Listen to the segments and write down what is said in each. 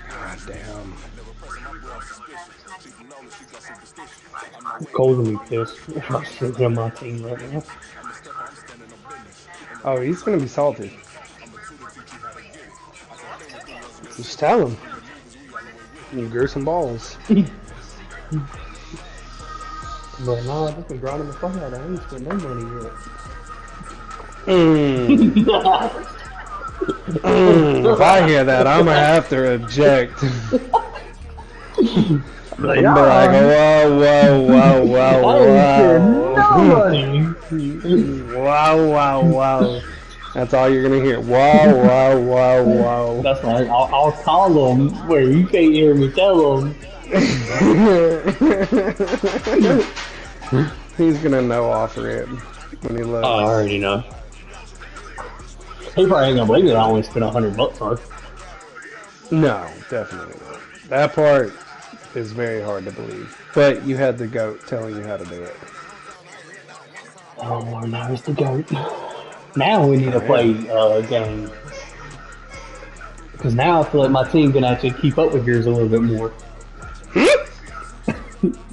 God damn. Cole's gonna be pissed if I sit on my team right now. Oh, he's gonna be salty. Just tell him. You grew some balls. But nah, I just been grinding the fuck out. I ain't spent no money Mm. yet. If I hear that, I'm gonna have to reject. Like, I'm be like, whoa, whoa, whoa, whoa, I ain't spent no whoa. Wow, wow, wow. That's all you're gonna hear. Wow, wow, wow, money. wow. That's right. I'll call him where you can't hear me tell him. He's gonna know off rip when he Oh, I looks. already know. He probably ain't gonna believe that I only spent $100 on it. No, definitely not. That part is very hard to believe. But you had the goat telling you how to do it. Oh, now it's the goat. Now we need to Oh yeah. play a game. Because now I feel like my team can actually keep up with yours a little bit more.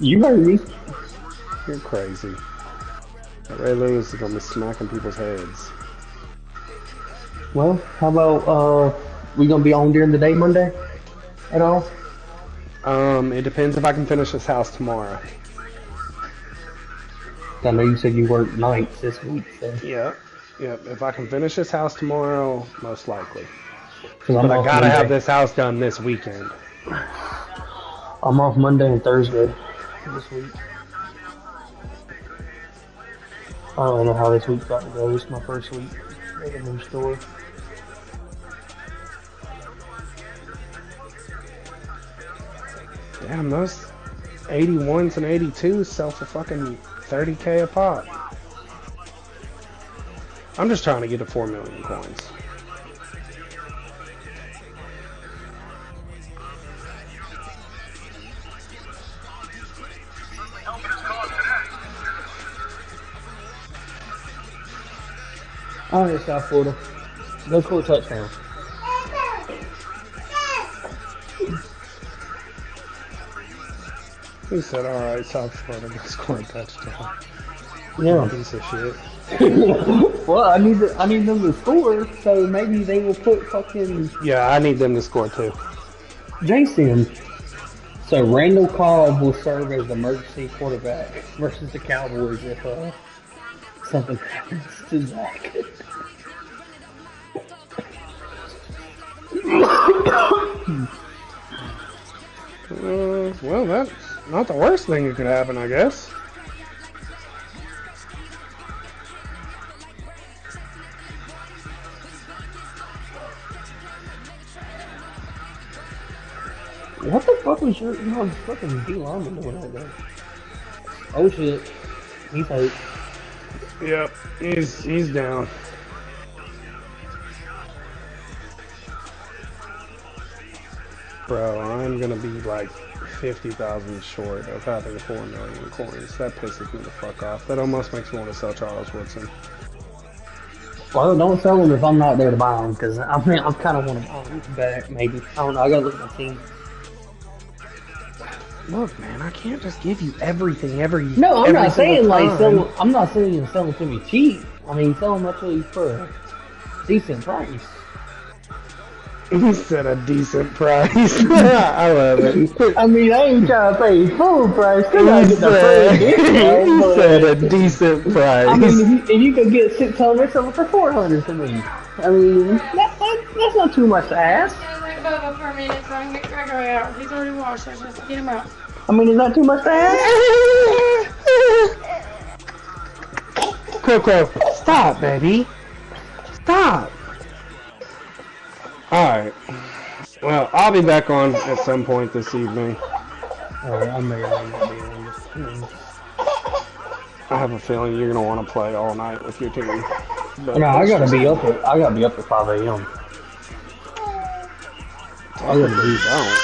You heard me. You're crazy. Ray Lewis is gonna be smacking people's heads. Well, how about we gonna be on during the day Monday at all? It depends if I can finish this house tomorrow. I know you said you work nights this week, so. Yep. Yep. If I can finish this house tomorrow, most likely. Cause I'm But I off gotta have Monday. this house done this weekend. I'm off Monday and Thursday this week. I don't know how this week's about to go. It's my first week at a new store. Damn, those 81s and 82s sell for fucking 30K a pop. I'm just trying to get to 4 million coins. All right, South Florida. Go score a touchdown. He said, alright, South Florida, go score a touchdown. Yeah. Piece of shit. Well, I need them to score, so maybe they will put fucking Yeah, I need them to score too. Jason. So Randall Cobb will serve as the emergency quarterback versus the Cowboys if something happens to Zach. Well, that's not the worst thing that could happen, I guess. What the fuck was your fucking D lineman doing right there? Oh shit, he's hurt. Yep, he's down. Bro, I'm gonna be like 50,000 short of having 4 million coins. That pisses me the fuck off. That almost makes me want to sell Charles Woodson. Well, don't sell them if I'm not there to buy them, because I mean I kind of want to buy them back. Maybe I don't know. I gotta look at my team. Look, man, I can't just give you everything every. No, I'm every not saying like time. sell. I'm not saying you sell them to me cheap. I mean sell them actually for a decent price. He said a decent price. I love it. I mean, I ain't trying to pay full price. He I get the said, free discount, he but, said a decent price. I mean, if you could get 600, sell it for 400 to me. I mean, that's not too much to ask. Like Bubba for a minute so I can get Gregory out. He's already washed. I just get him out. I mean, is that too much to ask? Coco, stop, baby. Stop. Alright. Well, I'll be back on at some point this evening. Alright, I may or may not be on this. I have a feeling you're gonna want to play all night with your team. But No, I gotta be up at 5 a.m. Technically you don't.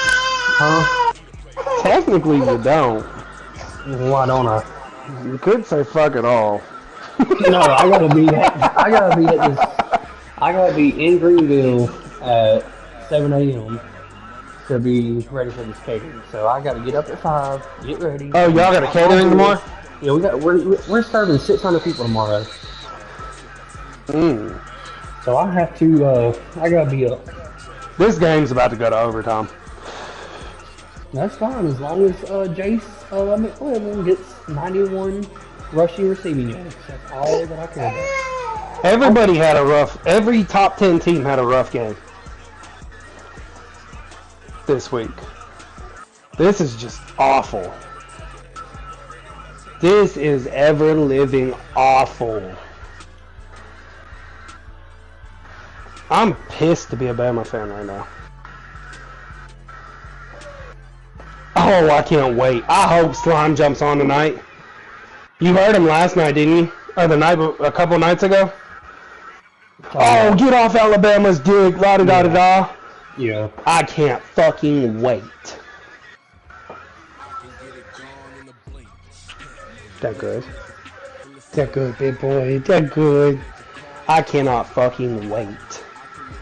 Huh? Technically you don't. Why don't I? You could say fuck it all. No, I gotta be at this. I gotta be in Greenville at 7 a.m. to be ready for this catering. So I got to get up at 5, get ready. Oh, y'all got a catering tomorrow? Yeah, we're serving 600 people tomorrow. So I have to. I gotta be up. This game's about to go to overtime. That's fine as long as Jace McClellan gets 91 rushing receiving yards. That's all that I care about. Everybody had a rough. Every top 10 team had a rough game this week. This is just awful. This is ever living awful. I'm pissed to be a Bama fan right now. Oh, I can't wait. I hope Slime jumps on tonight. You heard him last night, didn't you? Or a couple nights ago? Oh, get off Alabama's dick, la-da-da-da-da. Yeah. I can't fucking wait. That good. That good, big boy. That good. I cannot fucking wait.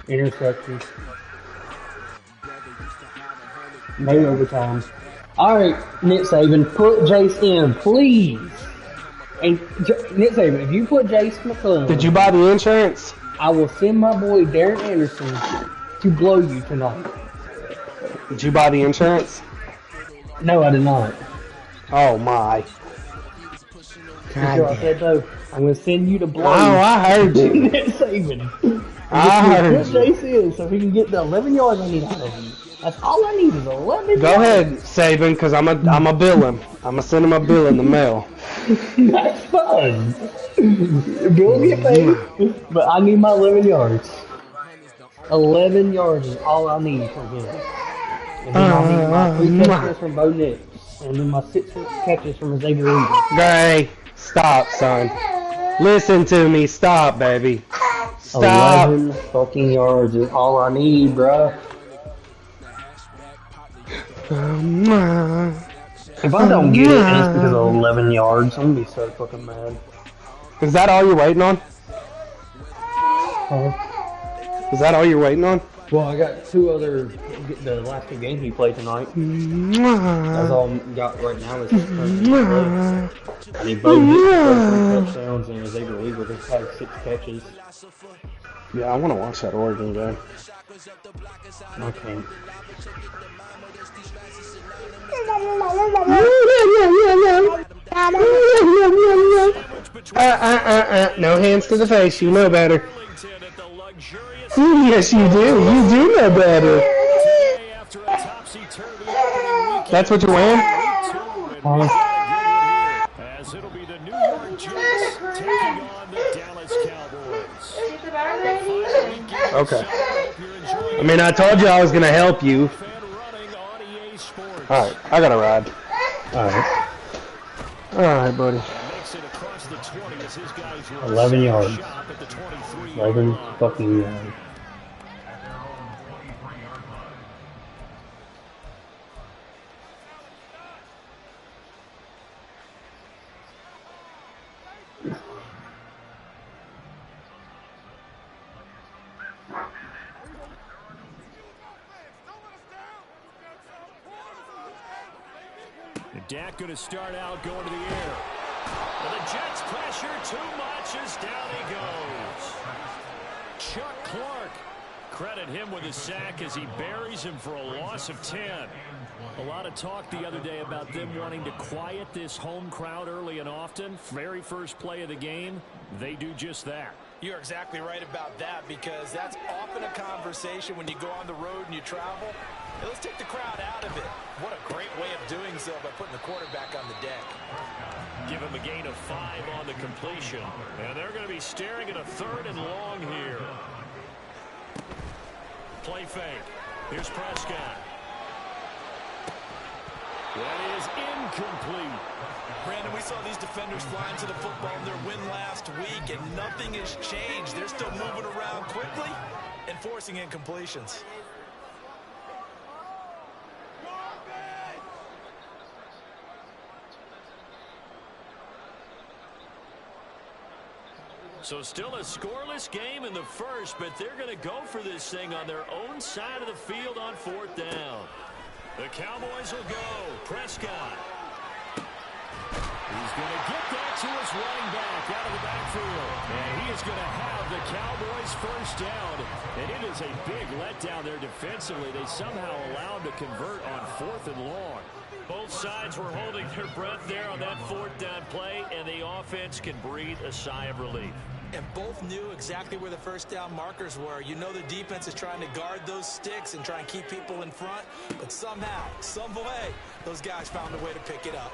Interception. No overtime. Alright, Nick Saban, put Jace in, please. And Nick Saban, if you put Jace McClellan, Did you buy the insurance? I will send my boy Darren Anderson to blow you tonight. Did you buy the insurance? No, I did not. Oh my. God, I said though, I'm going to send you to blow. Oh, I heard you. Nick Saban. I heard Put you. Jace in so he can get the 11 yards I need out of him. That's all I need is 11 yards. Go ahead, Saban, because I'm a bill him. I'm going to send him a bill in the mail. That's fine. Bill get paid, but I need my 11 yards. 11 yards is all I need from him. And then I'll need my 3 catches from Bo Nix. And then my 6 catches from Xavier Rivers. Gray, stop, son. Listen to me. Stop, baby. Stop. 11 fucking yards is all I need, bruh. If I don't get it and it's because of 11 yards, I'm gonna be so fucking mad. Is that all you're waiting on? Huh? Is that all you're waiting on? Well, I got the last 2 games he played tonight. That's all I got right now is I need Bo Nix to throw 3 touchdowns and Xavier Rivers to have 6 catches. Yeah, I want to watch that Oregon game. Okay. No hands to the face. You know better. Yes, you do. You do know better. That's what you're wearing? As it'll be the New York Jets taking on the Dallas Cowboys. Okay. I mean, I told you I was going to help you. Alright, I got to ride. Alright. Alright, buddy. 11 yards. 11 fucking yards. Dak going to start out going to the air. And the Jets pressure too much as down he goes. Chuck Clark. Credit him with a sack as he buries him for a loss of 10. A lot of talk the other day about them wanting to quiet this home crowd early and often. Very first play of the game, they do just that. You're exactly right about that because that's often a conversation when you go on the road and you travel. Hey, let's take the crowd out of it. What a great way of doing so by putting the quarterback on the deck. Give him a gain of 5 on the completion. And they're going to be staring at a 3rd and long here. Play fake. Here's Prescott. That is incomplete. Brandon, we saw these defenders flying to the football in their win last week, and nothing has changed. They're still moving around quickly and forcing incompletions. So still a scoreless game in the first, but they're going to go for this thing on their own side of the field on 4th down. The Cowboys will go. Prescott. He's going to get that to his running back out of the backfield. And he is going to have the Cowboys first down. And it is a big letdown there defensively. They somehow allowed to convert on 4th and long. Both sides were holding their breath there on that 4th down play, and the offense can breathe a sigh of relief. And both knew exactly where the first down markers were. You know the defense is trying to guard those sticks and try and keep people in front, but somehow, some way, those guys found a way to pick it up.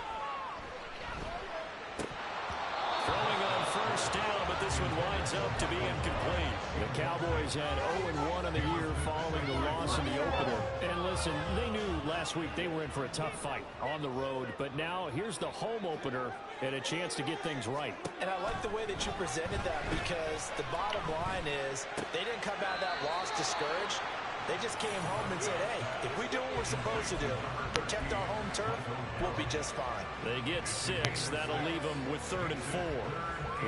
Throwing on first down, but this one winds up to be incomplete. The Cowboys had 0-1 on the year following the loss in the opener. And listen, they knew last week they were in for a tough fight on the road, but now here's the home opener and a chance to get things right. And I like the way that you presented that, because the bottom line is they didn't come out of that loss discouraged. They just came home and said, hey, if we do what we're supposed to do, protect our home turf, we'll be just fine. They get 6. That'll leave them with 3rd and 4.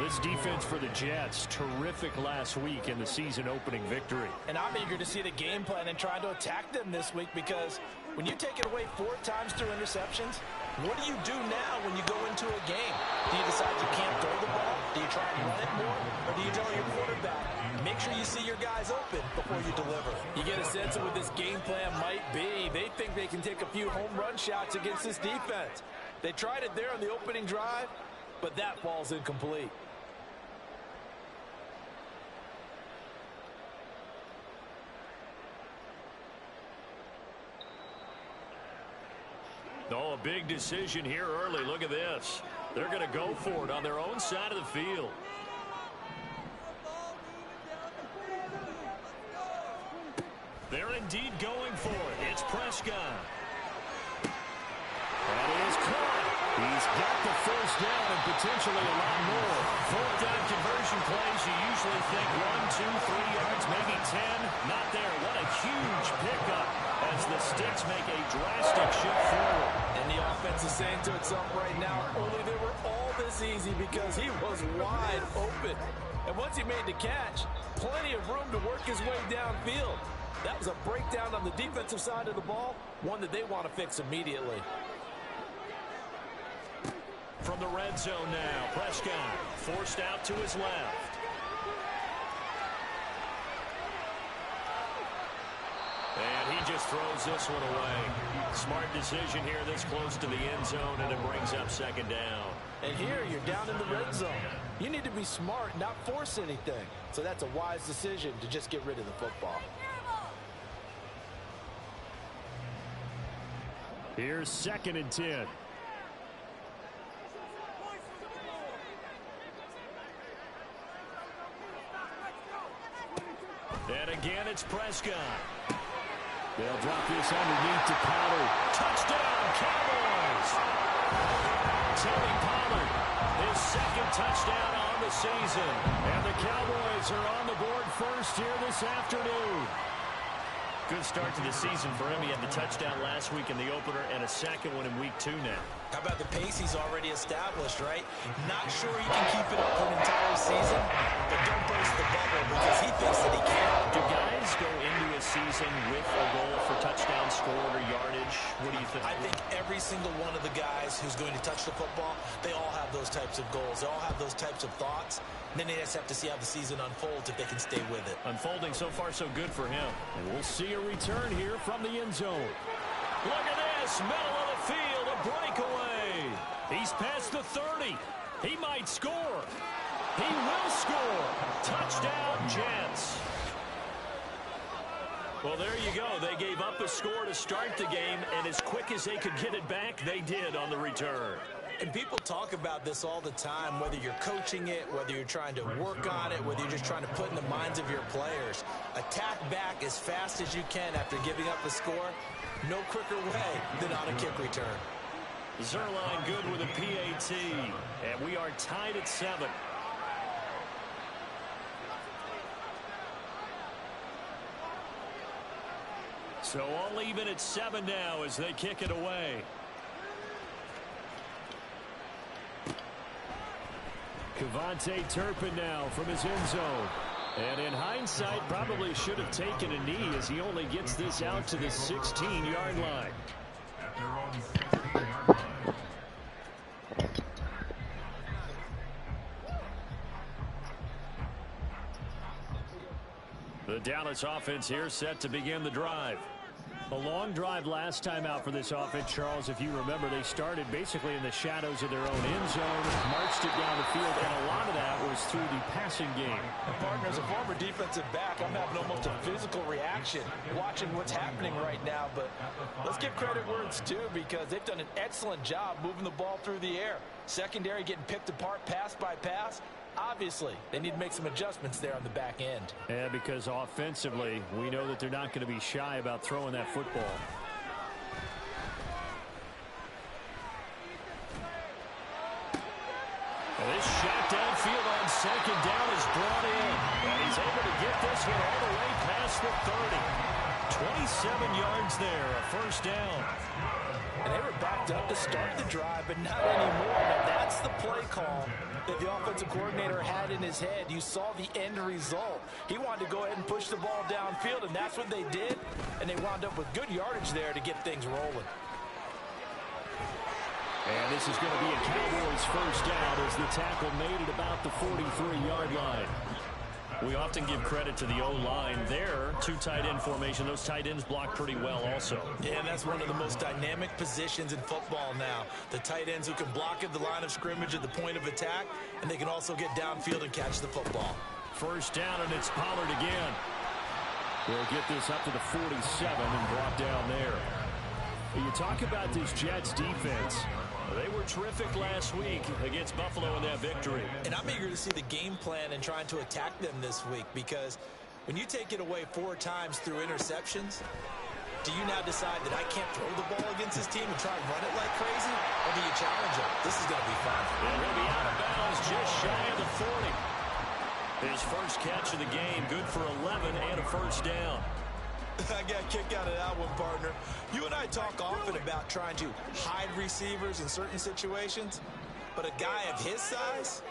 This defense for the Jets, terrific last week in the season-opening victory. And I'm eager to see the game plan and try to attack them this week, because when you take it away 4 times through interceptions, what do you do now when you go into a game? Do you decide you can't throw the ball? Do you try and run it more? Or do you tell your quarterback, make sure you see your guys open before you deliver? You get a sense of what this game plan might be. They think they can take a few home run shots against this defense. They tried it there on the opening drive, but that falls incomplete. Oh, a big decision here early. Look at this. They're going to go for it on their own side of the field. They're indeed going for it. It's Prescott. That is caught. He's got the first down and potentially a lot more. 4th down conversion plays, you usually think 1, 2, 3 yards, maybe 10. Not there. What a huge pickup as the Sticks make a drastic shift forward. And the offense is saying to itself right now, only they were all this easy because he was wide open. And once he made the catch, plenty of room to work his way downfield. That was a breakdown on the defensive side of the ball, one that they want to fix immediately. From the red zone now, Prescott forced out to his left. And he just throws this one away. Smart decision here this close to the end zone, and it brings up 2nd down. And here you're down in the red zone. You need to be smart, not force anything. So that's a wise decision to just get rid of the football. Here's 2nd and 10. And again, it's Prescott. They'll drop this underneath to Pollard. Touchdown, Cowboys! Tony Pollard, his 2nd touchdown on the season. And the Cowboys are on the board first here this afternoon. Good start to the season for him. He had the touchdown last week in the opener and a 2nd one in week 2 now. How about the pace he's already established, right? Not sure he can keep it up for an entire season, but don't burst the bubble because he thinks that he can. Do guys go into a season with a goal for touchdown scored or yardage? What do you think? I think every single one of the guys who's going to touch the football, they all have those types of goals. They all have those types of thoughts. And then they just have to see how the season unfolds if they can stay with it. Unfolding so far so good for him. And we'll see a return here from the end zone. Look at this, middle of the field, a breakaway. He's past the 30. He might score. He will score. Touchdown, Jets. Well, there you go. They gave up a score to start the game, and as quick as they could get it back, they did on the return. And people talk about this all the time, whether you're coaching it, whether you're trying to work on it, whether you're just trying to put in the minds of your players. Attack back as fast as you can after giving up a score. No quicker way than on a kick return. Zerline good with a PAT, and we are tied at 7. So all even at 7 now as they kick it away. Cavante Turpin now from his end zone. And in hindsight, probably should have taken a knee as he only gets this out to the 16-yard line. The Dallas offense here set to begin the drive. A long drive last time out for this offense, Charles. If you remember, they started basically in the shadows of their own end zone, marched it down the field, and a lot of that was through the passing game. And partner, as a former defensive back, I'm having almost a physical reaction watching what's happening right now. But let's give credit where it's due, because they've done an excellent job moving the ball through the air. Secondary getting picked apart pass by pass. Obviously, they need to make some adjustments there on the back end. Yeah, because offensively, we know that they're not going to be shy about throwing that football. And this shot downfield on second down is brought in. And he's able to get this one all the way past the 30. 27 yards there, a first down. And they were backed up to start the drive, but not anymore. Now that's the play call that the offensive coordinator had in his head. You saw the end result. He wanted to go ahead and push the ball downfield, and that's what they did. And they wound up with good yardage there to get things rolling. And this is going to be a Cowboys first down as the tackle made at about the 43-yard line. We often give credit to the O-line there. Two tight end formation. Those tight ends block pretty well also. Yeah, and that's one of the most dynamic positions in football now. The tight ends who can block at the line of scrimmage at the point of attack, and they can also get downfield and catch the football. First down, and it's Pollard again. We'll get this up to the 47 and brought down there. You talk about this Jets defense. They were terrific last week against Buffalo in that victory. And I'm eager to see the game plan and trying to attack them this week, because when you take it away 4 times through interceptions, do you now decide that I can't throw the ball against this team and try and run it like crazy? Or do you challenge them? This is going to be fun. They're going to be out of bounds just shy of the 40. His first catch of the game, good for 11 and a first down. I got a kick out of that one, partner. You and I talk often about trying to hide receivers in certain situations, but a guy of his size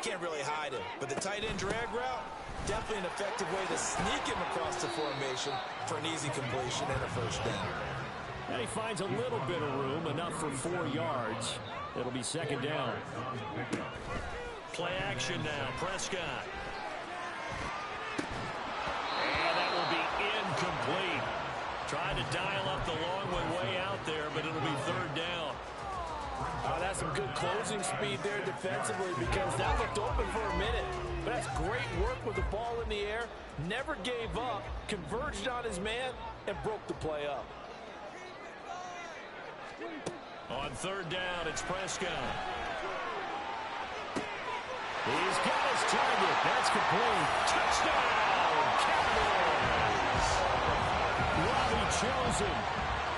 can't really hide him. But the tight end drag route, definitely an effective way to sneak him across the formation for an easy completion and a first down. And he finds a little bit of room, enough for 4 yards. It'll be second down. Play action now, Prescott. Complete. Trying to dial up the long one way out there, but it'll be third down. Oh, that's some good closing speed there defensively, because that looked open for a minute. But that's great work with the ball in the air. Never gave up, converged on his man, and broke the play up. On third down, it's Prescott. He's got his target. That's complete. Touchdown, Cowboys. Robbie Chosen,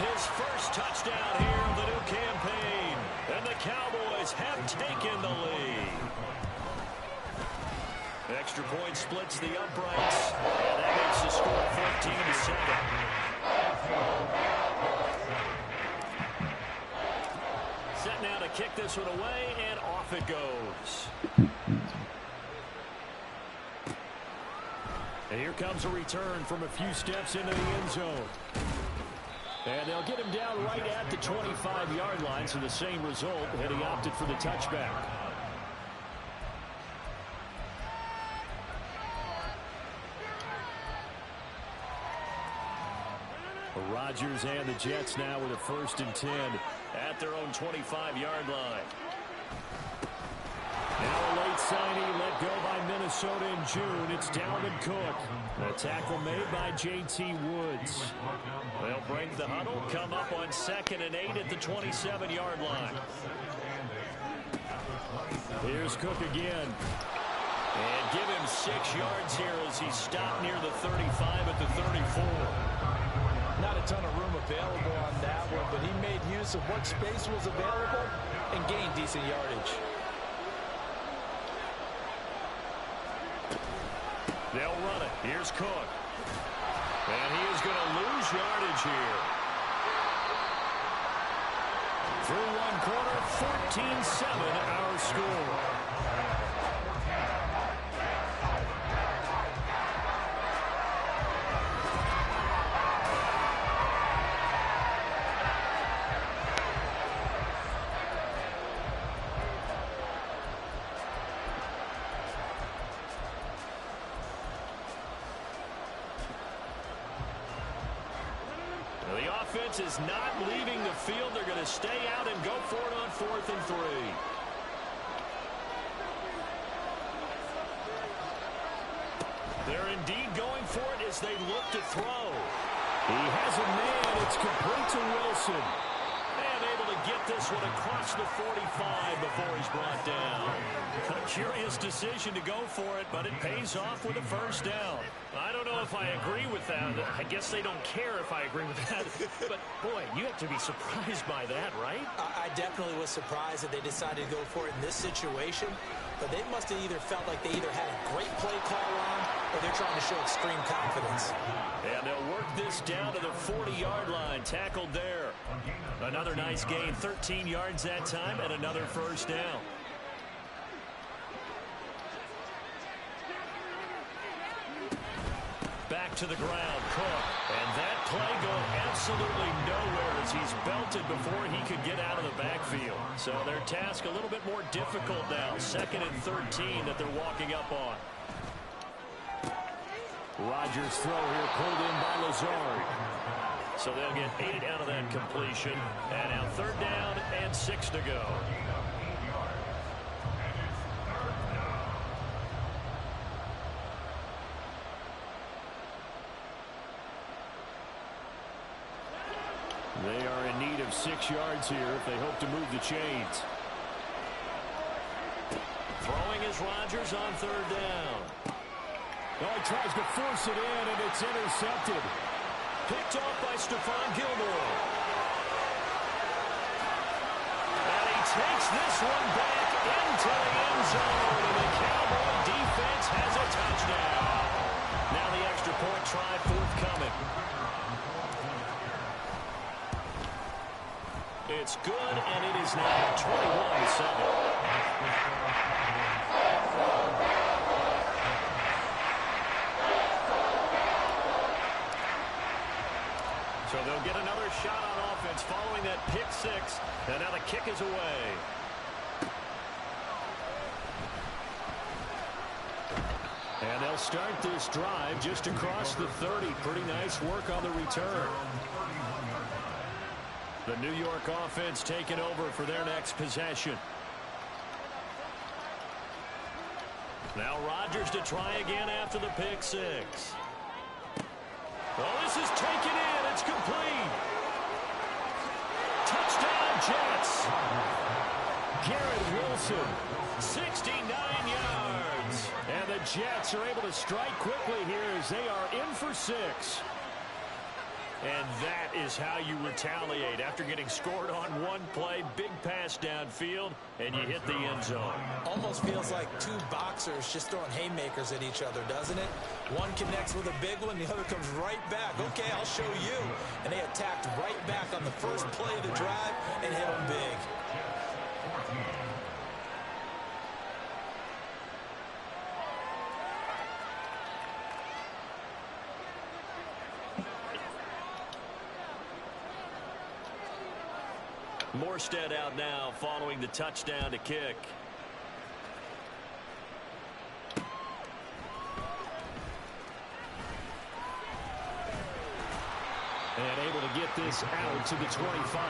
his first touchdown here of the new campaign. And the Cowboys have taken the lead. Extra point splits the uprights. And that makes the score 14-7. Set now to kick this one away, and off it goes. And here comes a return from a few steps into the end zone. And they'll get him down right at the 25-yard line, so the same result, and he opted for the touchback. Rodgers and the Jets now with a 1st and 10 at their own 25-yard line. Now a late signing let go by Minnesota in June. It's Dalvin Cook. A tackle made by J.T. Woods. They'll break the huddle, come up on 2nd and 8 at the 27-yard line. Here's Cook again. And give him 6 yards here as he stopped near the 35 at the 34. Not a ton of room available on that one, but he made use of what space was available and gained decent yardage. They'll run it. Here's Cook. And he is going to lose yardage here. Through one quarter, 14-7 our score. The offense is not leaving the field. They're going to stay out and go for it on 4th and 3. They're indeed going for it as they look to throw. He has a man. It's complete to Wilson. And able to get this one across the 45 before he's brought down. A curious decision to go for it, but it pays off with a first down. I don't know if I agree with that. I guess they don't care if I agree with that. But, boy, you have to be surprised by that, right? I definitely was surprised that they decided to go for it in this situation. But they must have either felt like they either had a great play call on or they're trying to show extreme confidence. And they'll work this down to the 40-yard line. Tackled there. Another nice gain. 13 yards that time and another first down. Back to the ground, Cook. And that play going absolutely nowhere as he's belted before he could get out of the backfield. So their task a little bit more difficult now. 2nd and 13 that they're walking up on. Rodgers' throw here pulled in by Lazard. So they'll get 8 out of that completion. And now 3rd down and 6 to go. They are in need of 6 yards here if they hope to move the chains. Throwing is Rodgers on 3rd down. Oh, he tries to force it in, and it's intercepted. Picked off by Stephon Gilmore. And he takes this one back into the end zone, and the Cowboy defense has a touchdown. Now the extra point try forthcoming. It's good, and it is now 21-7. So they'll get another shot on offense following that pick 6. And now the kick is away. And they'll start this drive just across the 30. Pretty nice work on the return. The New York offense taking over for their next possession. Now Rodgers to try again after the pick 6. Well, this is taken in. It's complete. Touchdown, Jets. Garrett Wilson, 69 yards. And the Jets are able to strike quickly here as they are in for 6. And that is how you retaliate after getting scored on one play. Big pass downfield, and you hit the end zone. Almost feels like 2 boxers just throwing haymakers at each other, doesn't it? One connects with a big one, the other comes right back. Okay, I'll show you. And they attacked right back on the first play of the drive and hit them big. Morstead out now following the touchdown to kick. And able to get this out to the 25.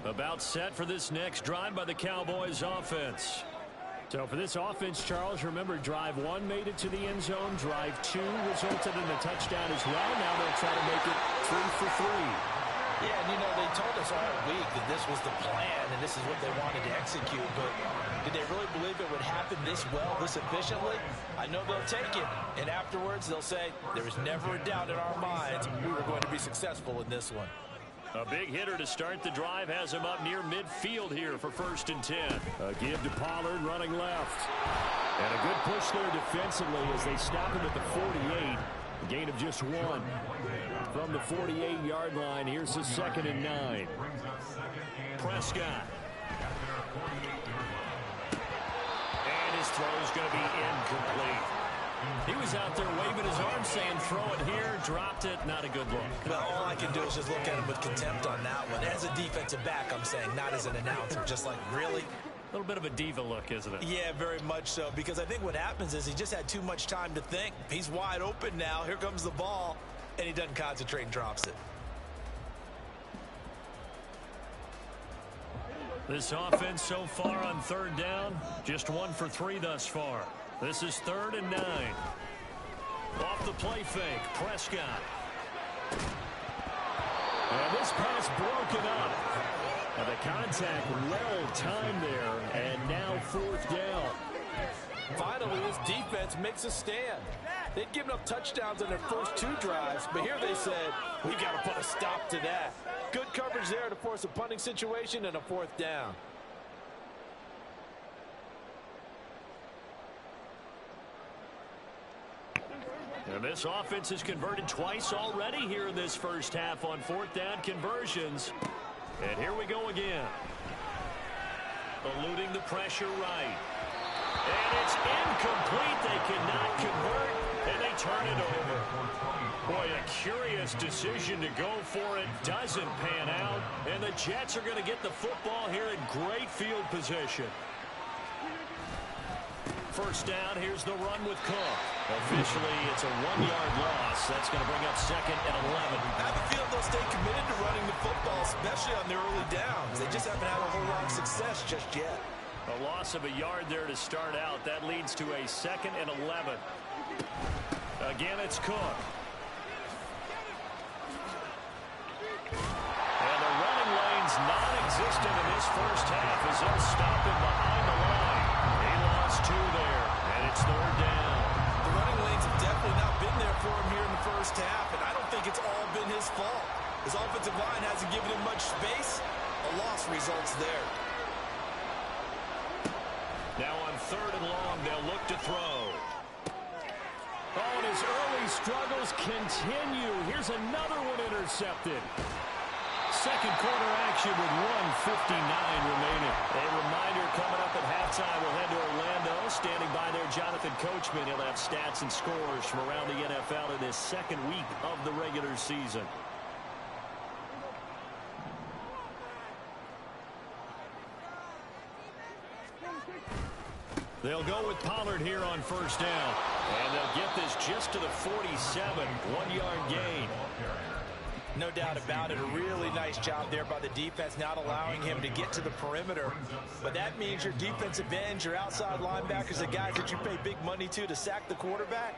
About set for this next drive by the Cowboys offense. So for this offense, Charles, remember drive 1 made it to the end zone. Drive 2 resulted in a touchdown as well. Now they'll try to make it 3 for 3. Yeah, and you know, they told us all week that this was the plan and this is what they wanted to execute, but did they really believe it would happen this well, this efficiently? I know they'll take it, and afterwards they'll say, there was never a doubt in our minds we were going to be successful in this one. A big hitter to start the drive has him up near midfield here for 1st and 10. A give to Pollard running left. And a good push there defensively as they stop him at the 48. A gain of just 1. From the 48-yard line, here's the 2nd and 9. Prescott. And his throw is going to be incomplete. He was out there waving his arm saying, throw it here, dropped it, not a good look. Well, all I can do is just look at him with contempt on that one. As a defensive back, I'm saying, not as an announcer. Just like, really? A little bit of a diva look, isn't it? Yeah, very much so, because I think what happens is he just had too much time to think. He's wide open now. Here comes the ball, and he doesn't concentrate and drops it. This offense so far on third down, just 1 for 3 thus far. This is 3rd and 9. Off the play fake, Prescott. And this pass broken up. And the contact well timed there, and now 4th down. Finally, this defense makes a stand. They'd given up touchdowns on their first 2 drives, but here they said, we got to put a stop to that. Good coverage there to force a punting situation and a 4th down. And this offense has converted twice already here in this first half on 4th down conversions. And here we go again. Eluding the pressure right. And it's incomplete. They cannot convert, and they turn it over. Boy, a curious decision to go for it. Doesn't pan out. And the Jets are going to get the football here in great field position. First down, here's the run with Cook. Officially, it's a 1-yard loss. That's going to bring up 2nd and 11. I have a feeling they'll stay committed to running the football, especially on their early downs. They just haven't had a whole lot of success just yet. A loss of a yard there to start out. That leads to a 2nd and 11. Again, it's Cook. And the running lane's non-existent in this first half as they'll stop him behind the line. He lost 2 there, and it's 3rd down. The running lanes have definitely not been there for him here in the first half, and I don't think it's all been his fault. His offensive line hasn't given him much space. A loss results there. Now on 3rd and long, they'll look to throw. Oh, and his early struggles continue. Here's another one intercepted. Second quarter action with 1:59 remaining. A reminder coming up at halftime. We'll head to Orlando. Standing by there, Jonathan Coachman. He'll have stats and scores from around the NFL in this 2nd week of the regular season. They'll go with Pollard here on first down. And they'll get this just to the 47. 1-yard gain. No doubt about it. A really nice job there by the defense, not allowing him to get to the perimeter. But that means your defensive ends, your outside linebackers, the guys that you pay big money to sack the quarterback,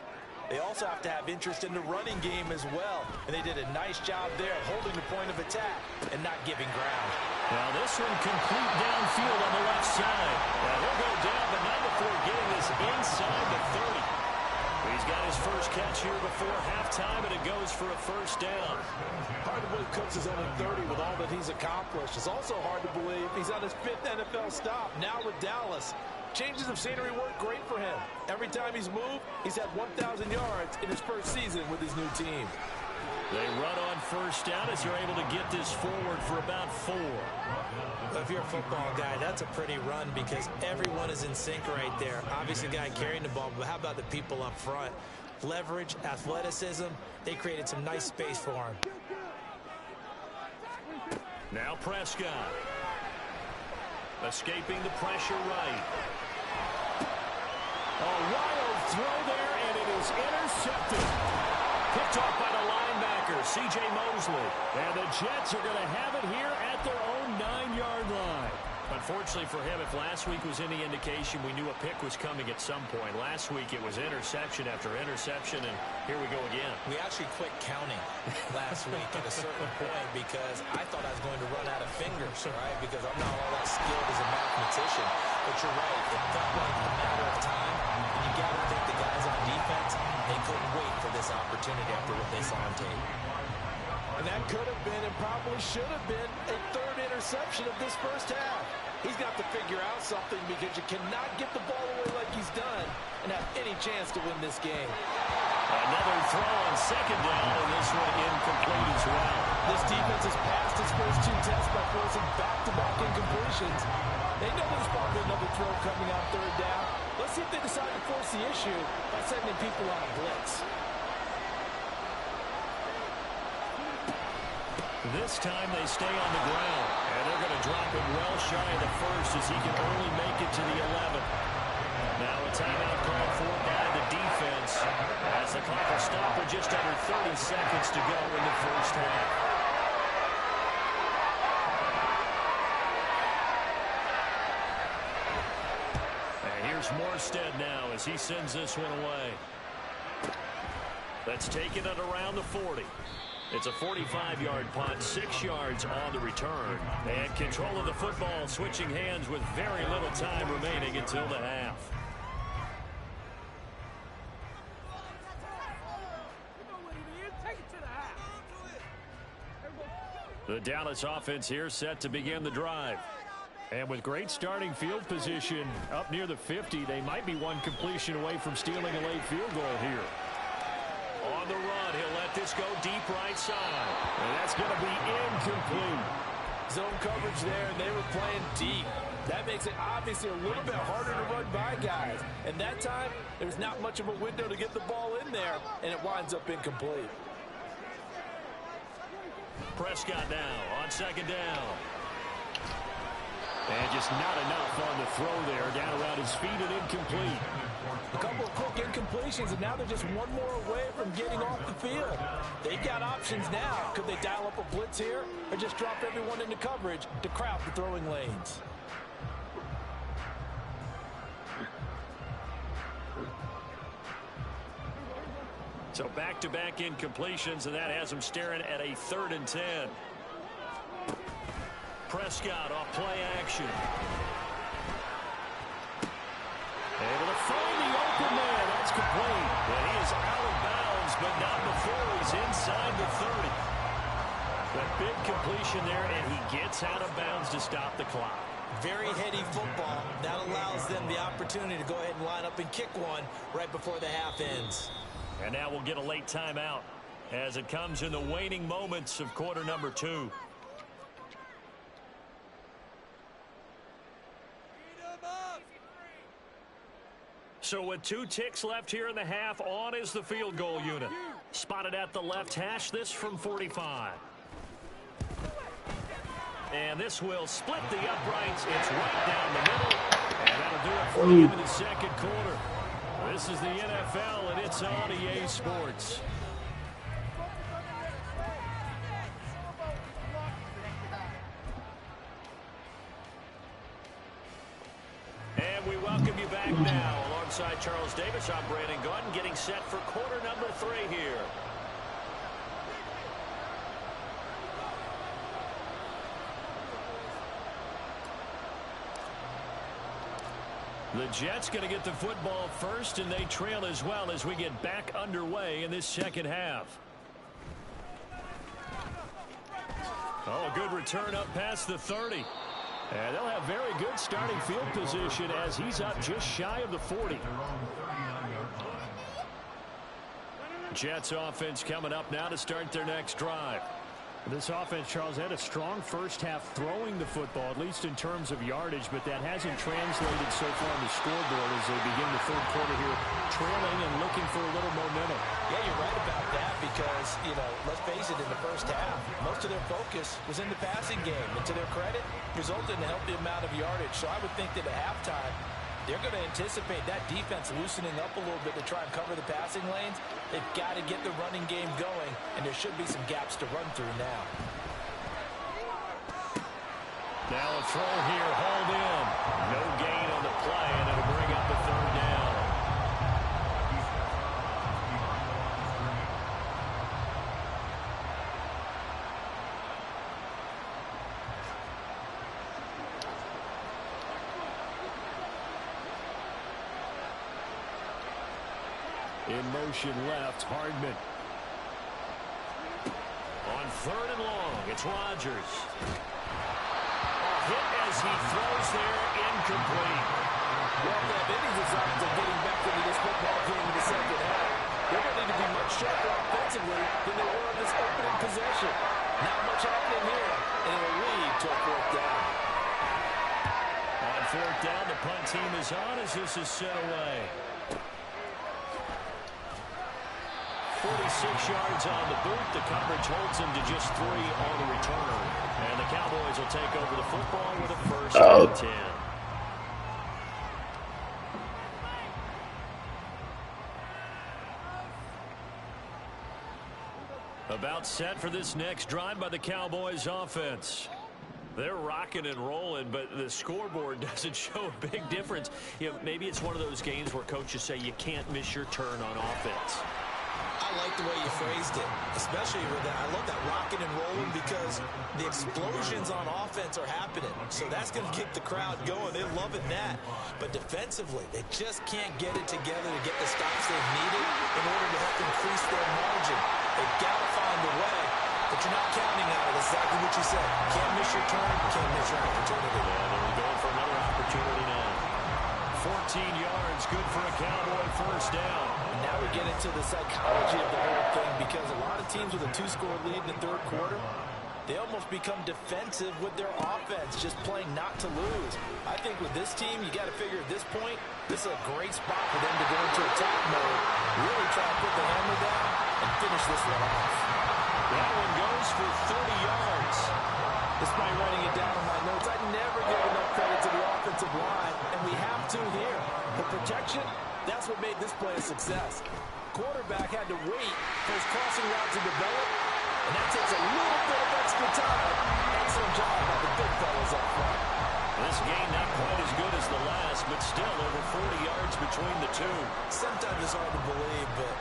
they also have to have interest in the running game as well. And they did a nice job there holding the point of attack and not giving ground. Now this one complete downfield on the left side. Now he'll go down, but not before getting this inside the 30. He's got his first catch here before halftime, and it goes for a first down. Hard to believe Cooks is only 30 with all that he's accomplished. It's also hard to believe he's on his 5th NFL stop, now with Dallas. Changes of scenery work great for him. Every time he's moved, he's had 1,000 yards in his first season with his new team. They run on first down as they're able to get this forward for about 4. Well, if you're a football guy, that's a pretty run because everyone is in sync right there. Obviously, the guy carrying the ball, but how about the people up front? Leverage, athleticism, they created some nice space for him. Now Prescott. Escaping the pressure right. A wild throw there, and it is intercepted. Picked off by the linebacker, C.J. Mosley. And the Jets are going to have it here at their own 9-yard line. Unfortunately for him, if last week was any indication, we knew a pick was coming at some point. Last week it was interception after interception, and here we go again. We actually quit counting last week at a certain point because I thought I was going to run out of fingers, right? Because I'm not all that skilled as a mathematician. But you're right, it felt like a matter of time. And you got to think the guys on defense, they couldn't wait for this opportunity after what they saw on tape. And that could have been and probably should have been a 3rd interception of this first half. He's got to figure out something because you cannot get the ball away like he's done and have any chance to win this game. Another throw on 2nd down, and this one incomplete as well. This defense has passed its first 2 tests by forcing back-to-back incompletions. They know there's probably another throw coming on 3rd down. Let's see if they decide to force the issue by sending people on a blitz. This time they stay on the ground, and they're going to drop it well shy of the first as he can only make it to the 11. Now a timeout called for by the defense as the clock will stop with just under 30 seconds to go in the first half. And here's Morstead now as he sends this one away. That's taken it around the 40. It's a 45-yard punt, 6 yards on the return. And control of the football switching hands with very little time remaining until the half. The Dallas offense here set to begin the drive. And with great starting field position up near the 50, they might be one completion away from stealing a late field goal here. On the run, he'll let this go deep right side. And that's going to be incomplete. Zone coverage there, and they were playing deep. That makes it obviously a little bit harder to run by guys. And that time, there's not much of a window to get the ball in there, and it winds up incomplete. Prescott now on second down. And just not enough on the throw there. Down around his feet and incomplete. A couple of quick incompletions, and now they're just one more away from getting off the field. They've got options now. Could they dial up a blitz here or just drop everyone into coverage to crowd the throwing lanes? So back-to-back incompletions, and that has them staring at a 3rd and 10. Prescott off play action. Able to find the open man. That's complete. But he is out of bounds, but not before he's inside the 30. That big completion there, and he gets out of bounds to stop the clock. Very heady football. That allows them the opportunity to go ahead and line up and kick one right before the half ends. And now we'll get a late timeout as it comes in the waning moments of quarter number 2. So with 2 ticks left here in the half, on is the field goal unit. Spotted at the left hash, this from 45. And this will split the uprights. It's right down the middle. And that'll do it for the end of the second quarter. This is the NFL, and it's on EA Sports. And we welcome you back now. Alongside Charles Davis, I'm Brandon Gunn, getting set for quarter number 3 here. The Jets going to get the football first, and they trail as well as we get back underway in this second half. Oh, a good return up past the 30. And they'll have very good starting field position as he's up just shy of the 40. Jets offense coming up now to start their next drive. This offense, Charles, had a strong first half throwing the football, at least in terms of yardage, but that hasn't translated so far on the scoreboard as they begin the third quarter here, trailing and looking for a little momentum. Yeah, you're right about that because, let's face it, in the first half, most of their focus was in the passing game. And to their credit, resulted in a healthy amount of yardage. So I would think that at halftime, they're going to anticipate that defense loosening up a little bit to try and cover the passing lanes. They've got to get the running game going, and there should be some gaps to run through now. Now a throw here, hauled in. No gain on the play, and it'll bring up the 3rd down. In motion left, Hardman. On 3rd and long, it's Rodgers. A hit as he throws there, incomplete. Well, they have any designs of getting back into this football game in the second half. They're going to need to be much sharper offensively than they were in this opening possession. Not much happening here, and it'll lead to a 4th down. On fourth down. The punt team is on as this is set away. 46 yards on the boot. The coverage holds him to just 3 on the return. And the Cowboys will take over the football with a first and 10. About set for this next drive by the Cowboys offense. They're rocking and rolling, but the scoreboard doesn't show a big difference. You know, maybe it's one of those games where coaches say you can't miss your turn on offense. I like the way you phrased it, especially with that. I love that rocking and rolling because the explosions on offense are happening. So that's going to get the crowd going. They're loving that. But defensively, they just can't get it together to get the stops they've needed in order to help increase their margin. They've got to find a way, but you're not counting on it. Exactly what you said. Can't miss your turn, can't miss your opportunity. Yeah, they're going for another opportunity now. 14 yards, good for a Cowboy first down. And now we get into the psychology of the whole thing because a lot of teams with a 2-score lead in the third quarter, they almost become defensive with their offense, just playing not to lose. I think with this team, you got to figure at this point, this is a great spot for them to go into attack mode, really try to put the hammer down and finish this one off. That one goes for 30 yards. Despite writing it down in my notes, I never give enough credit to the offensive line, and we have to here. The protection, that's what made this play a success. Quarterback had to wait for his crossing route to develop, and that takes a little bit of extra time. Excellent job by the big fellas up front. This game not quite as good as the last, but still over 40 yards between the two. Sometimes it's hard to believe, but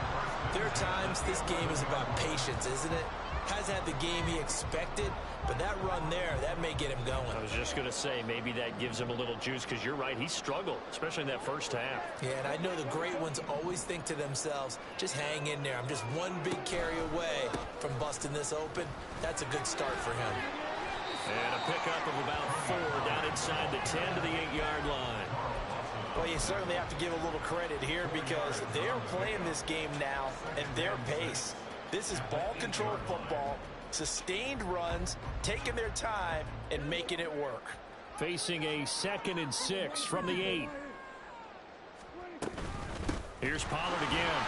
there are times this game is about patience, isn't it? Hasn't had the game he expected, but that run there, that may get him going. I was just going to say, maybe that gives him a little juice, because you're right, he struggled, especially in that first half. Yeah, and I know the great ones always think to themselves, just hang in there. I'm just one big carry away from busting this open. That's a good start for him. And a pickup of about 4 down inside the 10 to the 8-yard line. Well, you certainly have to give a little credit here because they're playing this game now at their pace. This is ball control football, sustained runs, taking their time, and making it work. Facing a 2nd and 6 from the 8. Here's Pollard again.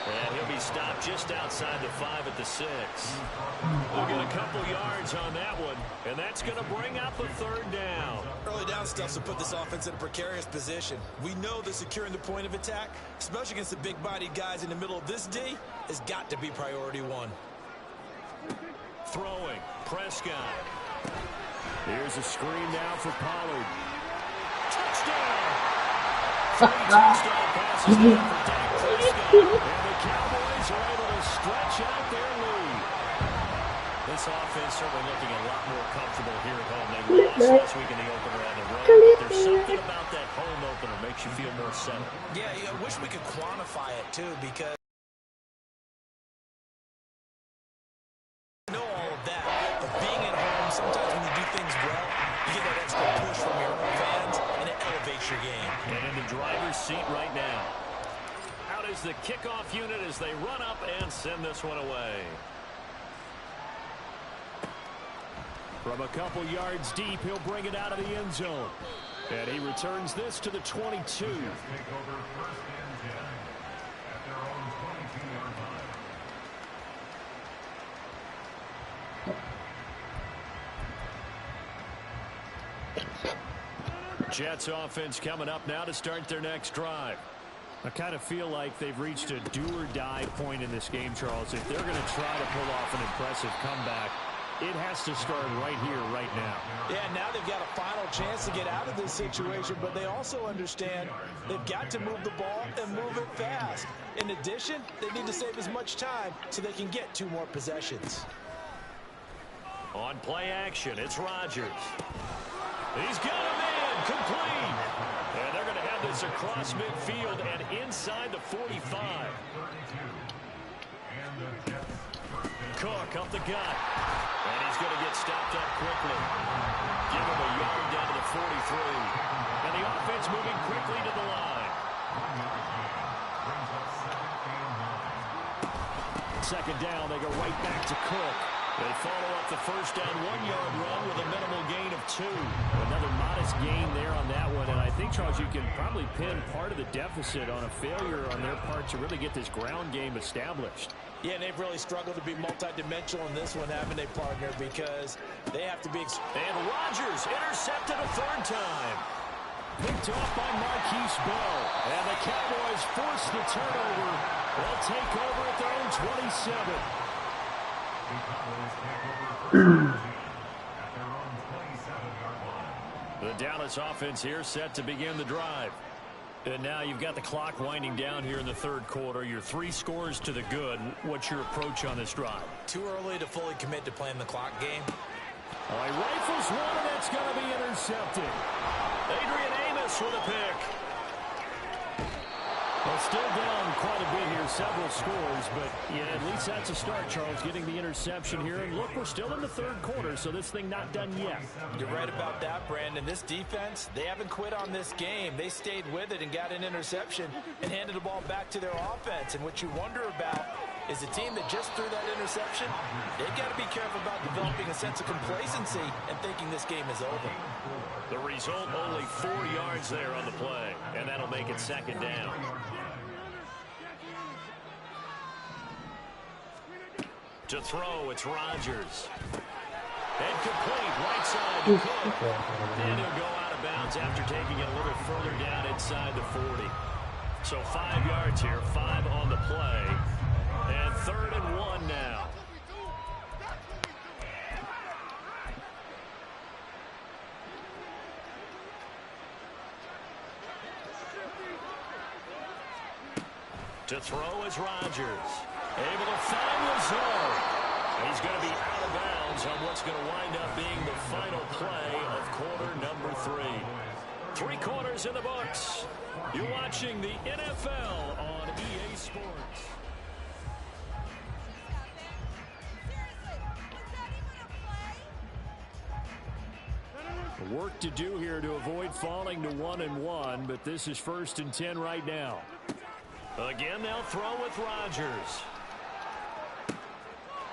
And he'll be stopped just outside the 5 at the 6. We'll get a couple yards on that one, and that's going to bring up a 3rd down. Early down stuff to put this offense in a precarious position. We know that securing the point of attack, especially against the big-bodied guys in the middle of this D, has got to be priority 1. Throwing, Prescott. Here's a screen now for Pollard. Touchdown! 3 touchdown passes there for Dak Prescott. And the Cowboys are able to stretch out their lead. This offense certainly looking a lot more comfortable here at home. They lost last week in the opener on the road. But there's something about that home opener makes you feel more settled. Yeah, I wish we could quantify it, too, because I know all of that. But being at home, sometimes when you do things well, you get that extra push from your own fans, and it elevates your game. And in the driver's seat right now. Out is the kickoff unit as they run up and send this one away. From a couple yards deep, he'll bring it out of the end zone. And he returns this to the 22. Jets offense coming up now to start their next drive. I kind of feel like they've reached a do-or-die point in this game, Charles. If they're going to try to pull off an impressive comeback, it has to start right here, right now. Yeah, now they've got a final chance to get out of this situation, but they also understand they've got to move the ball and move it fast. In addition, they need to save as much time so they can get 2 more possessions. On play action, it's Rodgers. He's got him in, complete. And they're going to have this across midfield and inside the 45. Cook up the gut. And he's going to get stopped up quickly. Give him a yard down to the 43. And the offense moving quickly to the line. 2nd down, they go right back to Cook. They follow up the first down 1-yard run with a minimal gain of 2. Another modest gain there on that one. And I think, Charles, you can probably pin part of the deficit on a failure on their part to really get this ground game established. Yeah, and they've really struggled to be multidimensional in this one, haven't they, partner? Because they have to be... And Rodgers intercepted a third time. Picked off by Marquise Bell. And the Cowboys force the turnover. They'll take over at their own 27. The Dallas offense here set to begin the drive. And now you've got the clock winding down here in the third quarter. You're 3 scores to the good. What's your approach on this drive? Too early to fully commit to playing the clock game. Oh, he rifles one, and that's going to be intercepted. Adrian Amos with a pick. Well, still down quite a bit here, several scores, but yeah, at least that's a start, Charles, getting the interception here. And look, we're still in the third quarter, so this thing not done yet. You're right about that, Brandon. This defense, they haven't quit on this game. They stayed with it and got an interception and handed the ball back to their offense. And what you wonder about is the team that just threw that interception, they've got to be careful about developing a sense of complacency and thinking this game is over. The result, only 4 yards there on the play, and that'll make it second down. To throw, it's Rodgers. And complete, right side to Cook. And he'll go out of bounds after taking it a little further down inside the 40. So 5 yards here, 5 on the play. And 3rd and 1 now. To throw is Rodgers. Able to find Lazard. He's going to be out of bounds on what's going to wind up being the final play of quarter number 3. 3 quarters in the books. You're watching the NFL on EA Sports. Work to do here to avoid falling to 1-1, but this is 1st and 10 right now. Again, they'll throw with Rodgers.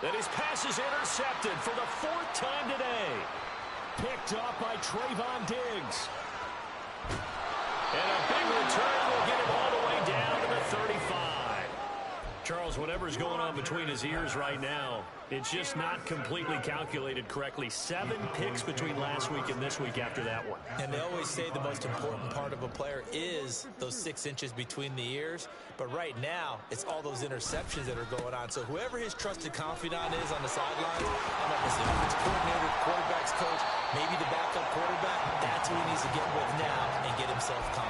And his pass is intercepted for the 4th time today. Picked off by Trayvon Diggs. And a big return will get him all the way down to the 35. Charles, whatever's going on between his ears right now, it's just not completely calculated correctly. 7 picks between last week and this week after that one. And they always say the most important part of a player is those 6 inches between the ears. But right now, it's all those interceptions that are going on. So whoever his trusted confidant is on the sidelines, I'm not listening. If it's coordinator, quarterback's coach, maybe the backup quarterback, that's who he needs to get with now and get himself calm.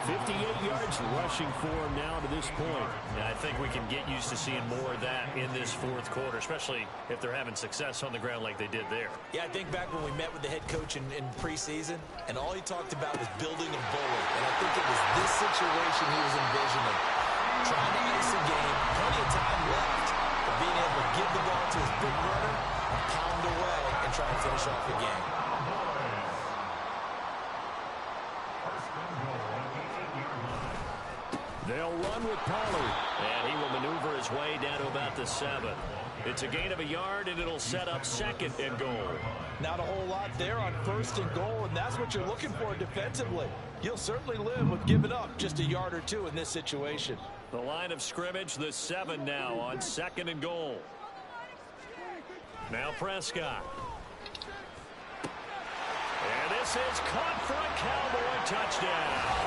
58 yards rushing for him now to this point. And I think we can get used to seeing more of that in this 4th quarter, especially if they're having success on the ground like they did there. Yeah, I think back when we met with the head coach in preseason, and all he talked about was building a bully. And I think it was this situation he was envisioning. Trying to ice a game, plenty of time left, but being able to give the ball to his big runner and pound away and try and finish off the game. They'll run with Pollard, and he will maneuver his way down to about the 7. It's a gain of a yard, and it'll set up 2nd and goal. Not a whole lot there on 1st and goal, and that's what you're looking for defensively. You'll certainly live with giving up just a yard or 2 in this situation. The line of scrimmage, the 7 now on 2nd and goal. Now Prescott. And this is caught for a Cowboy touchdown.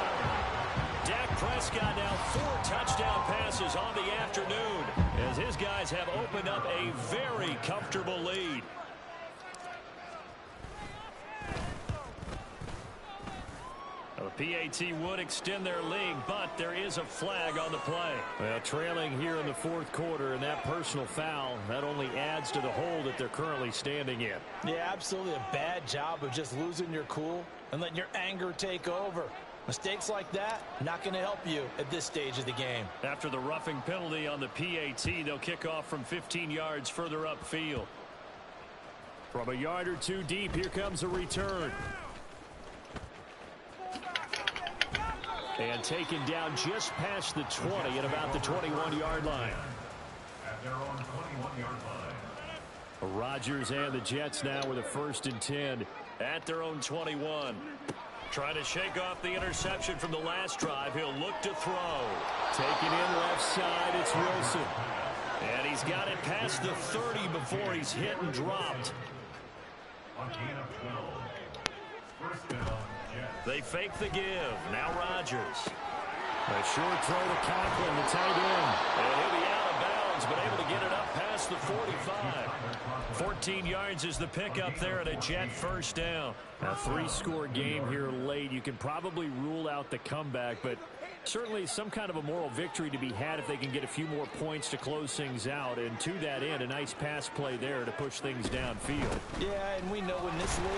Dak Prescott now 4 touchdown passes on the afternoon as his guys have opened up a very comfortable lead. The PAT would extend their lead, but there is a flag on the play. Well, trailing here in the 4th quarter, and that personal foul, that only adds to the hole that they're currently standing in. Yeah, absolutely a bad job of just losing your cool and letting your anger take over. Mistakes like that, not going to help you at this stage of the game. After the roughing penalty on the PAT, they'll kick off from 15 yards further upfield. From a yard or 2 deep, here comes a return. And taken down just past the 20 at about the 21-yard line. At their own 21-yard line. Rodgers and the Jets now with a 1st and 10 at their own 21. Trying to shake off the interception from the last drive. He'll look to throw. Taken in left side, it's Wilson. And he's got it past the 30 before he's hit and dropped. They fake the give. Now Rodgers. A short throw to Conklin, the tight end. And he'll be out of bounds, but able to get it up past the 45. 14 yards is the pickup there at a Jet 1st down. A 3-score game here late. You can probably rule out the comeback, but certainly some kind of a moral victory to be had if they can get a few more points to close things out. And to that end, a nice pass play there to push things downfield. Yeah, and we know in this league,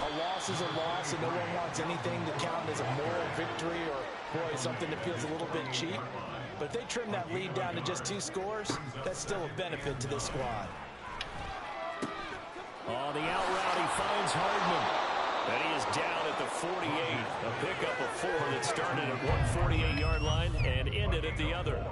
a loss is a loss, and no one wants anything to count as a moral victory or, boy, something that feels a little bit cheap. But if they trim that lead down to just 2 scores, that's still a benefit to this squad. Oh, the out route, he finds Hardman. And he is down at the 48. A pickup of 4 that started at one 48-yard line and ended at the other.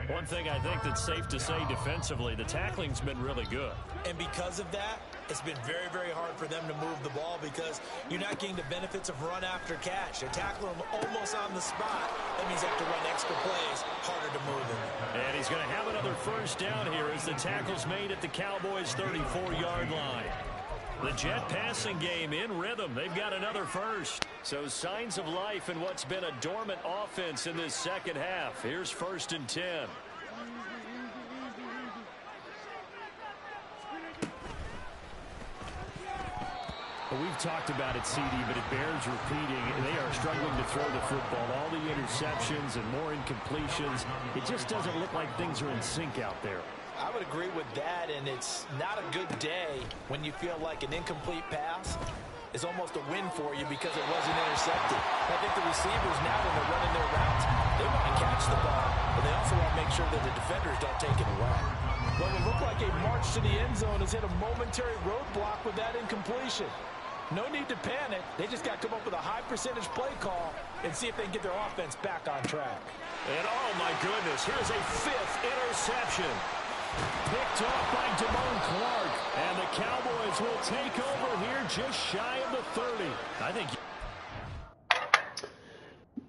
One thing I think that's safe to say defensively, the tackling's been really good. And because of that, it's been very, very hard for them to move the ball because you're not getting the benefits of run after catch. They're tackling them almost on the spot. That means they have to run extra plays, harder to move them. And he's going to have another 1st down here as the tackle's made at the Cowboys' 34-yard line. The Jet passing game in rhythm. They've got another 1st. So signs of life in what's been a dormant offense in this second half. Here's 1st and 10. Well, we've talked about it, CD, but it bears repeating. They are struggling to throw the football. All the interceptions and more incompletions. It just doesn't look like things are in sync out there. I would agree with that, and it's not a good day when you feel like an incomplete pass is almost a win for you because it wasn't intercepted. I think the receivers now, when they're running their routes, they want to catch the ball, but they also want to make sure that the defenders don't take it away. Well, it looked like a march to the end zone has hit a momentary roadblock with that incompletion. No need to panic. They just got to come up with a high percentage play call and see if they can get their offense back on track. And oh my goodness, here's a 5th interception. Picked off by Damone Clark. And the Cowboys will take over here just shy of the 30. I think.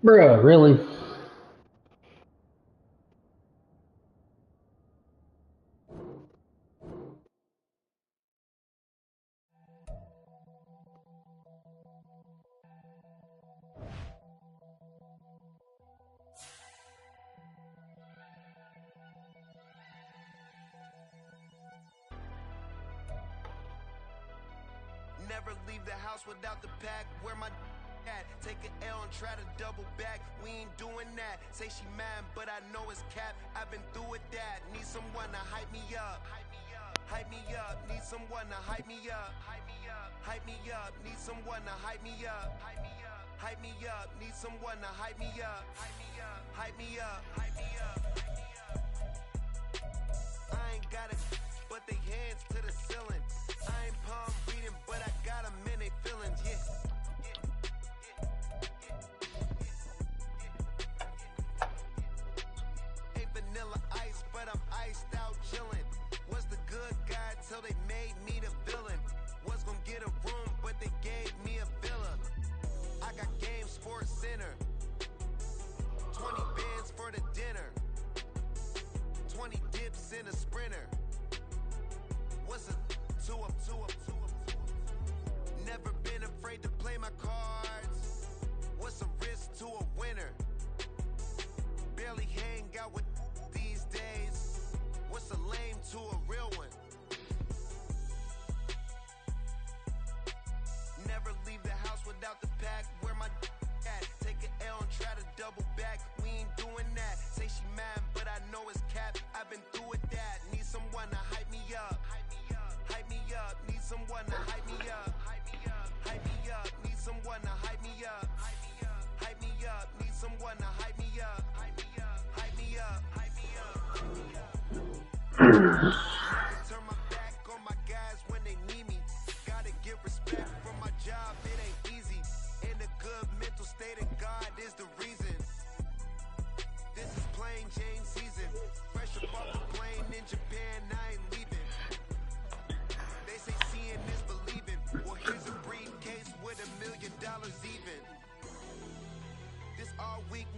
Bruh, really? Never leave the house without the pack. Where my at? Take an L and try to double back. We ain't doing that. Say she mad, but I know it's cap. I've been through with that. Need someone to hype me up. Hype me up. Need someone to hype me up. Hype me up. Hype me up. Need someone to hype me up. Hype me up. Hype me up. Need someone to hype me up. Hype me up. Hype me up. Hype me up. I ain't got it, but they hands to the ceiling. I ain't palm reading, but I got them in they feelings, yeah. Ain't vanilla ice, but I'm iced out chillin'. Was the good guy till they made me the villain. Was gonna get a room, but they gave me a villa. I got game Sports Center. 20 bands for the dinner. 20 dips in a sprinter. What's a 2 up, 2 up, 2 up? Never been afraid to play my cards. What's a risk to a winner? Barely hang out with these days. What's a lame to a real one? Never leave the house without the pack. Where my at? Take an L and try to double back. We ain't doing that. Say she mad, but I know it's cap. I've been through with that. Need someone to hype me up. Hype me up. Need someone to hype me up. Hype me up. Hype me up. Need someone to hype me up. Hype me up. Hype me up. Need someone to hype me up. Hype me up. Hype me up. Hype me up. Turn my back on my guys when they need me. Gotta get respect from my job. It ain't easy. In a good mental state, and God is the reason. This is plain Jane season. Fresh up off the plane in Japan, I ain't leaving.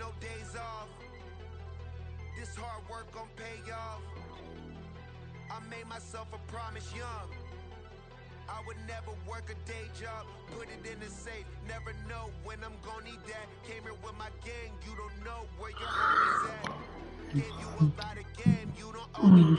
no days off. This hard work gon' pay off. I made myself a promise young. I would never work a day job, put it in the safe. Never know when I'm gonna need that. Came here with my gang, you don't know where your homies at. Gave you a lot of game, you don't own it back.